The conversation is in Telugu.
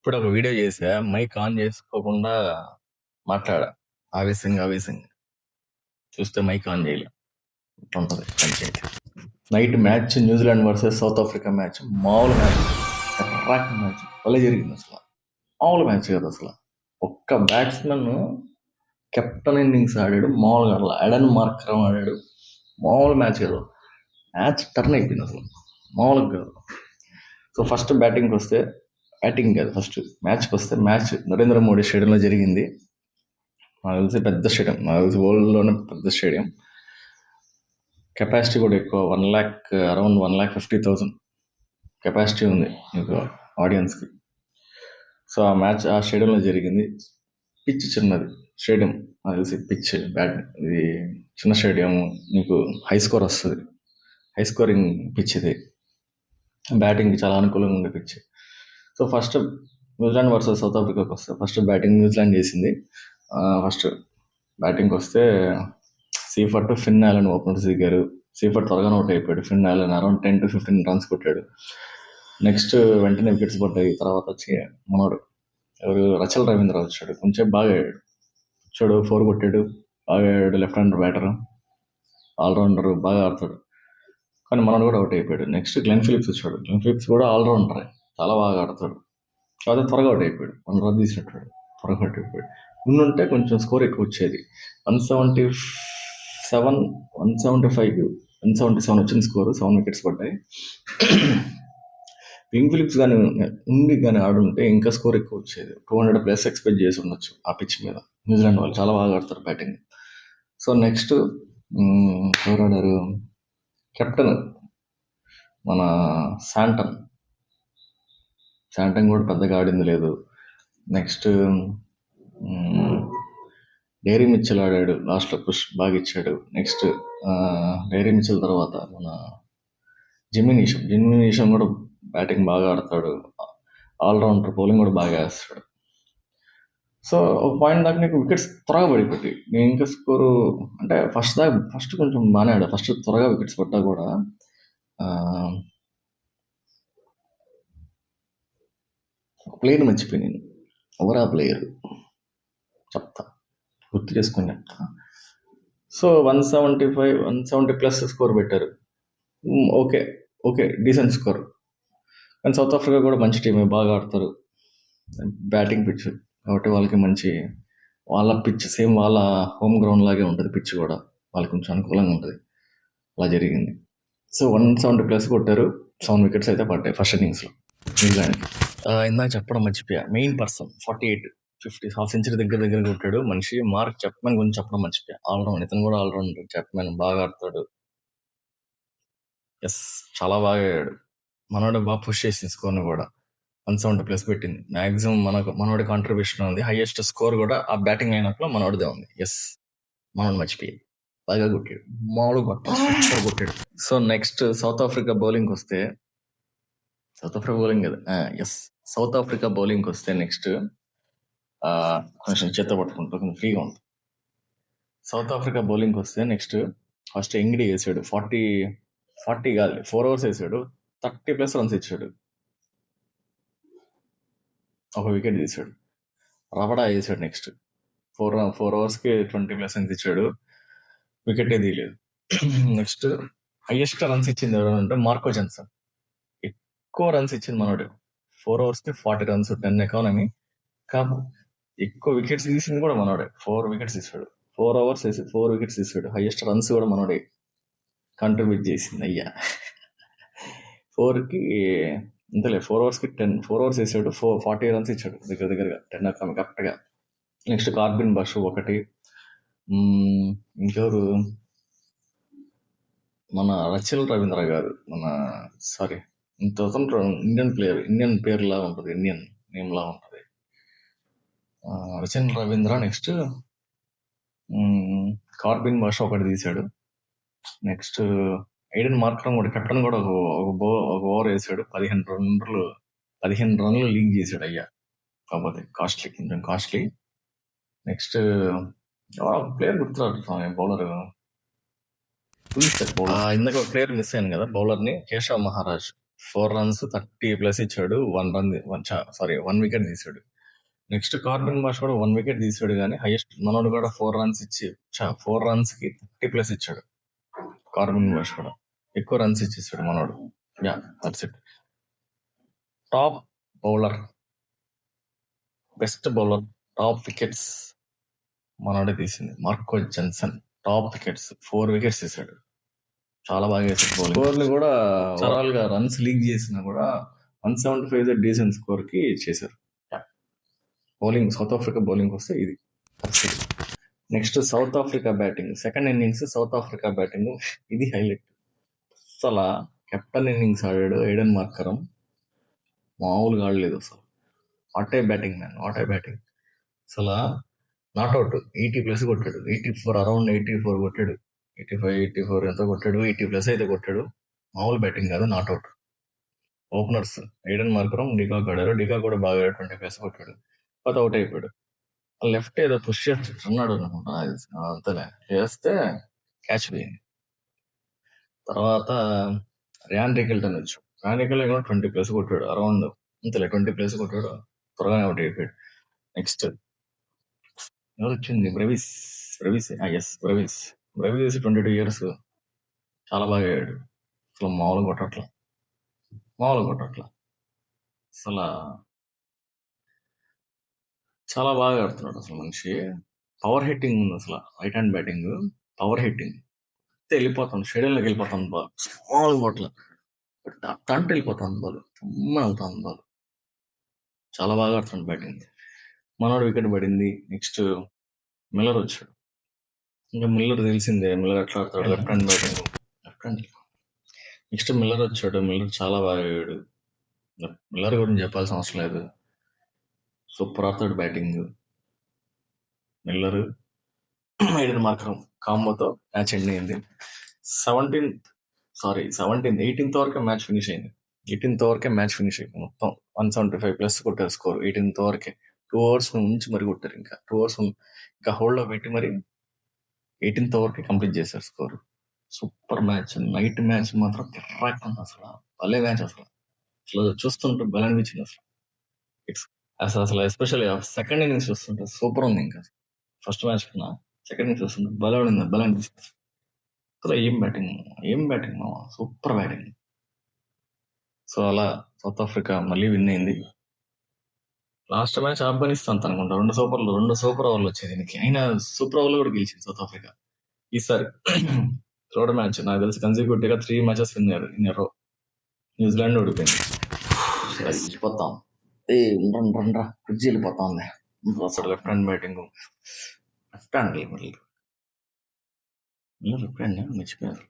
ఇప్పుడు ఒక వీడియో చేసా, మైక్ ఆన్ చేసుకోకుండా మాట్లాడా. ఆవేశంగా చూస్తే మైక్ ఆన్ చేయలే. ఇట్లుంటది పంచాయతీ. Night match New Zealand versus South Africa match. మామూలు మ్యాచ్, అట్రాక్టివ్ మ్యాచ్, భలే జరిగింది అసలు. మామూలు మ్యాచ్ కదా అసలు. ఒక్క బ్యాట్స్మెన్ కెప్టెన్ ఇన్నింగ్స్ ఆడాడు, మామూలుగా ఆడలా. ఎడన్ మార్కరం ఆడాడు, మామూలు మ్యాచ్ కదా. మ్యాచ్ టర్న్ అయిపోయింది అసలు, మామూలుగా కాదు. సో ఫస్ట్ బ్యాటింగ్కి వస్తే, బ్యాటింగ్ కాదు ఫస్ట్ మ్యాచ్కి వస్తే, మ్యాచ్ నరేంద్ర మోడీ స్టేడియంలో జరిగింది. నాకు తెలిసి పెద్ద స్టేడియం, నాకు తెలిసి వరల్డ్లోనే పెద్ద స్టేడియం. కెపాసిటీ కూడా ఎక్కువ, అరౌండ్ 1,50,000 కెపాసిటీ ఉంది మీకు ఆడియన్స్కి. సో ఆ మ్యాచ్ ఆ స్టేడియంలో జరిగింది. పిచ్ చిన్నది స్టేడియం, నాకు తెలిసి పిచ్ ఇది చిన్న స్టేడియం, మీకు హై స్కోర్ వస్తుంది, హై స్కోరింగ్ పిచ్ ఇది. బ్యాటింగ్కి చాలా అనుకూలంగా ఉండే pitch. So first New Zealand versus South ఆఫ్రికాకి వస్తే, ఫస్ట్ బ్యాటింగ్ న్యూజిలాండ్ చేసింది. ఫస్ట్ బ్యాటింగ్కి వస్తే సీఫర్ట్, ఫిన్ ఆలన్ ఓపెనర్స్ దిగారు. సీఫర్ట్ త్వరగా అవుట్ అయిపోయాడు. Finn Allen around 10 to 15 runs కొట్టాడు. నెక్స్ట్ వెంటనే వికెట్స్ పడ్డాయి. తర్వాత వచ్చి మనోడు ఎవరు, రచల్ రవీంద్ర వచ్చాడు. కొంచెం బాగా ఆడాడు, 4 కొట్టాడు, బాగా ఆడాడు. లెఫ్ట్ హ్యాండర్ బ్యాటర్, ఆల్రౌండర్, బాగా ఆడతాడు. కానీ మనోడు కూడా అవుట్ అయిపోయాడు. నెక్స్ట్ గ్లెన్ ఫిలిప్స్ వచ్చాడు. గ్లెన్ ఫిలిప్స్ కూడా ఆల్రౌండరే, చాలా బాగా ఆడతాడు. అదే త్వరగా అవుట్ అయిపోయాడు. 1 run తీసినట్టాడు, త్వరగా అవుట్ అయిపోయాడు. ఉంటే కొంచెం స్కోర్ ఎక్కువ వచ్చేది. 175, 177 వచ్చింది స్కోరు. 7 వికెట్స్ పడ్డాయి. గ్లెన్ ఫిలిప్స్ కానీ ఉండి కానీ ఆడుంటే ఇంకా స్కోర్ ఎక్కువ వచ్చేది. 200+ ఎక్స్పెక్ట్ చేసి ఉండొచ్చు ఆ పిచ్ మీద. న్యూజిలాండ్ వాళ్ళు చాలా బాగా ఆడతారు బ్యాటింగ్. సో నెక్స్ట్ ఎవరు ఆడారు, కెప్టెన్ మన శాంటన్ కూడా పెద్దగా ఆడింది లేదు. నెక్స్ట్ డేరీ మిచ్చల్ ఆడాడు, లాస్ట్లో పుష్ బాగా ఇచ్చాడు. నెక్స్ట్ డేరీ మిచ్చల్ తర్వాత మన జిమ్మీ నీషం కూడా బ్యాటింగ్ బాగా ఆడతాడు, ఆల్రౌండర్, బౌలింగ్ కూడా బాగా వేస్తాడు. సో ఒక పాయింట్ దాకా నీకు వికెట్స్ త్వరగా పడిపోయి, నేను ఇంకా స్కోరు అంటే ఫస్ట్ కొంచెం బాగానే ఆడా. ఫస్ట్ త్వరగా వికెట్స్ పడ్డా కూడా ప్లేయర్ మర్చిపోయి, ఎవరా ప్లేయర్ చెప్తా, గుర్తు చేసుకొని చెప్తా. సో 175, 170+ స్కోర్ పెట్టారు. Okay decent score. కానీ సౌత్ ఆఫ్రికా కూడా మంచి టీమే, బాగా ఆడతారు. బ్యాటింగ్ పిచ్ కాబట్టి వాళ్ళకి మంచి, వాళ్ళ పిచ్ సేమ్ వాళ్ళ హోమ్ గ్రౌండ్ లాగే ఉంటుంది పిచ్ కూడా, వాళ్ళకి కొంచెం అనుకూలంగా ఉంటుంది. అలా జరిగింది. సో 170+ కొట్టారు. 7 వికెట్స్ అయితే పడ్డాయి ఫస్ట్ ఇన్నింగ్స్లో న్యూజిలాండ్కి. ఇందాక చెప్పడం మర్చిపోయా, మెయిన్ పర్సన్ 48, 50, హాఫ్ సెంచరీ దగ్గర కొట్టాడు మనిషి. మార్క్ చెప్మన్ గురించి చెప్పడం మర్చిపోయా. ఆల్రౌండ్, ఇతను కూడా ఆల్రౌండర్. చెప్మన్ బాగా ఆడతాడు. ఎస్, చాలా బాగా ఆడాడు. మనోడు బాగా పుష్ చేసింది స్కోర్ని కూడా. 170+ పెట్టింది. మ్యాక్సిమం మనోడి కాంట్రిబ్యూషన్ ఉంది. హైయెస్ట్ స్కోర్ కూడా ఆ బ్యాటింగ్ లైనప్లో మనోడిదే ఉంది. ఎస్, మనోడు మర్చిపోయి బాగా కొట్టాడు, మామూలుగా కొట్టాడు. సో నెక్స్ట్ సౌత్ ఆఫ్రికా బౌలింగ్కి వస్తే, సౌత్ ఆఫ్రికా బౌలింగ్కి వస్తే నెక్స్ట్ కొంచెం చేత పట్టుకుంటూ కొంచెం ఫ్రీగా ఉంటుంది. సౌత్ ఆఫ్రికా బౌలింగ్కి వస్తే నెక్స్ట్ ఫస్ట్ ఎంగిడి వేసాడు. 40 కాదు, 4 overs వేసాడు. 30+ runs ఇచ్చాడు. ఒక వికెట్ తీసాడు. రవడా వేసాడు. నెక్స్ట్ 4 oversకి 20+ runs ఇచ్చాడు. వికెటే తీయలేదు. నెక్స్ట్ హైయెస్ట్ రన్స్ ఇచ్చింది ఎవరంటే మార్కో జెన్సన్. ఎక్కువ రన్స్ ఇచ్చింది మనోడు. 4 oversకి 40 runs, 10 ఎకానమీ. కాబట్టి ఎక్కువ వికెట్స్ తీసింది కూడా మనోడే. 4 wickets తీసాడు. 4 overs వేసి 4 wickets తీసాడు. హైయెస్ట్ రన్స్ కూడా మనోడే కంట్రిబ్యూట్ చేసింది. అయ్యా 4కి ఇంతలే, 4 oversకి 4 overs వేసాడు. 40 runs ఇచ్చాడు. దగ్గరగా 10 ఎకానమీ కరెక్ట్గా. Next Corbin Bosch 1. ఇంకెవరు, మన రచల్ రవీంద్ర గారు, ఇండియన్ ప్లేయర్, ఇండియన్ పేర్లా ఉంటుంది, ఇండియన్ నేమ్లా ఉంటుంది. రచల్ రవీంద్ర. నెక్స్ట్ కార్బిన్ బాషా 1 తీశాడు. నెక్స్ట్ ఎయిడెన్ మార్కరం కూడా, కెప్టెన్ కూడా ఒక ఓవర్ వేసాడు. 15 రన్లు లీడ్ చేశాడు. అయ్యా కాకపోతే కొంచెం కాస్ట్లీ. నెక్స్ట్ ప్లేయర్ గుర్తురాడు, బౌలర్ ఇందాక ఒక ప్లేయర్ మిస్ అయ్యాను కదా బౌలర్ని, కేశవ్ మహారాజ్. 4 రన్స్ 30+ ఇచ్చాడు. 1 వికెట్ తీసాడు. నెక్స్ట్ కార్బన్ మాష్ కూడా 1 వికెట్ తీసాడు, కానీ హైయెస్ట్ మనోడు కూడా 4 రన్స్ ఇచ్చి 4 రన్స్ కి 30+ ఇచ్చాడు. కార్బన్ మాష్ కూడా ఎక్కువ రన్స్ ఇచ్చేసాడు మనోడు. Yeah, that's it. Top bowler, best bowler, top wickets మనోడే తీసింది. Marco Jansen top wickets 4 wickets తీసాడు. చాలా బాగా వేసాడు బౌలింగ్. స్కోర్ ని కూడా ఓవరాల్ గా రన్స్ లీక్ చేసినా కూడా 175 డీసెంట్ స్కోర్ కి చేశారు. బౌలింగ్, సౌత్ ఆఫ్రికా బౌలింగ్ వస్తే ఇది. Next south Africa batting. Second innings south Africa batting, ఇది హైలైట్. అసలు కెప్టెన్ ఇన్నింగ్స్ ఆడాడు ఎయిడెన్ మార్కరం, మామూలుగా ఆడలేదు అసలు. What a batting man, what a batting. అసలు నాట్అవుట్ 80+ కొట్టాడు. 84, అరౌండ్ 84 కొట్టాడు. 85, 84 ఎంతో కొట్టాడు. 80+ అయితే కొట్టాడు. మామూలు బ్యాటింగ్ కాదు, not out. Openers Aiden Markram, de Kock ఆడారు. డికాక్ కూడా బాగా 20+ కొట్టాడు. కొత్త అవుట్ అయిపోయాడు. లెఫ్ట్ ఏదో పుష్ చేస్తున్నాడు అనుకుంటా, అంతలే చేస్తే క్యాచ్ పోయింది. తర్వాత ర్యాన్ రికిల్టన్ వచ్చు. ర్యాన్ రికిల్టన్ కూడా 20+ కొట్టాడు. అరౌండ్ అంతలే 20+ కొట్టాడు. త్వరగానే అవుట్ అయిపోయాడు. నెక్స్ట్ ఎవరు వచ్చింది? బ్రెవిస్. ఎస్, బ్రెవిస్ 22 ఇయర్స్, చాలా బాగా ఆడాడు. అసలు మామూలుగా కొట్టట్లా. అసలు చాలా బాగా ఆడుతున్నాడు అసలు మనిషి. పవర్ హిట్టింగ్ ఉంది అసలు. Right hand batting, power hitting. వెళ్ళిపోతాను, స్టేడియంలోకి వెళ్ళిపోతాను బాల్. స్మాల్ బాట్ల తంట వెళ్ళిపోతాను బాల్, వెళ్తాను బాల్. చాలా బాగా ఆడుతున్నాడు బ్యాటింగ్. మనోడు వికెట్ పడింది. నెక్స్ట్ మిల్లర్ వచ్చాడు. ఇంకా మిల్లర్ తెలిసిందే, మిల్లర్ ఎట్లా ఆడతాడు, left hand batting. Next Miller వచ్చాడు. మిల్లర్ చాలా బాగా ఆడాడు. మిల్లర్ గురించి చెప్పాల్సిన అవసరం లేదు, సూపర్ ఆడతాడు బ్యాటింగ్. మిల్లర్ ఎయిడెన్ మార్కరం కాంబోతో మ్యాచ్ ఎండ్ అయింది. 18th వరకే మ్యాచ్ ఫినిష్ అయింది. 18th వరకే మ్యాచ్ ఫినిష్ అయింది. మొత్తం 175+ కొట్టారు స్కోర్. 18th వరకే 2 hours నుంచి మరి కొట్టారు. ఇంకా 2 hours ఇంకా హోల్డ్ లో పెట్టి మరి 18th వరకే కంప్లీట్ చేశారు score. Super match. Night match మాత్రం కిర్రాక్ ఉంది అసలు. భలే మ్యాచ్ అసలు చూస్తుంటే భలే అనిపించింది అసలు ఎస్పెషల్లీ సెకండ్ ఇన్నింగ్స్ చూస్తుంటే సూపర్ ఉంది. ఇంకా ఫస్ట్ మ్యాచ్ కన్నా సెకండ్ ఇన్నింగ్స్ చూస్తుంటే భలే అనిపించింది. అసలు ఏం బ్యాటింగ్ మామ, సూపర్ బ్యాటింగ్. సో అలా సౌత్ ఆఫ్రికా మళ్ళీ విన్ అయింది. లాస్ట్ మ్యాచ్ ఆఫ్ఘనిస్తాన్ అనుకుంటా. 2 సూపర్ ఓవర్లు వచ్చాయి దీనికి. అయినా సూపర్ ఓవర్లు కూడా గెలిచింది సౌత్ ఆఫ్రికా. ఈసారి థర్డ్ మ్యాచ్ నాకు తెలిసి కన్సిక్యూటివ్ గా 3 matches విన్ అయ్యారు ఇన్ రో. న్యూజిలాండ్ ఓడిపోయింది. వెళ్ళిపోతాం, రండ్రా ఫ్రిడ్జ్ వెళ్ళిపోతా ఉంది అసలు. Left hand batting, left hand మళ్ళీ లెఫ్ట్ హ్యాండ్ మర్చిపోయారు.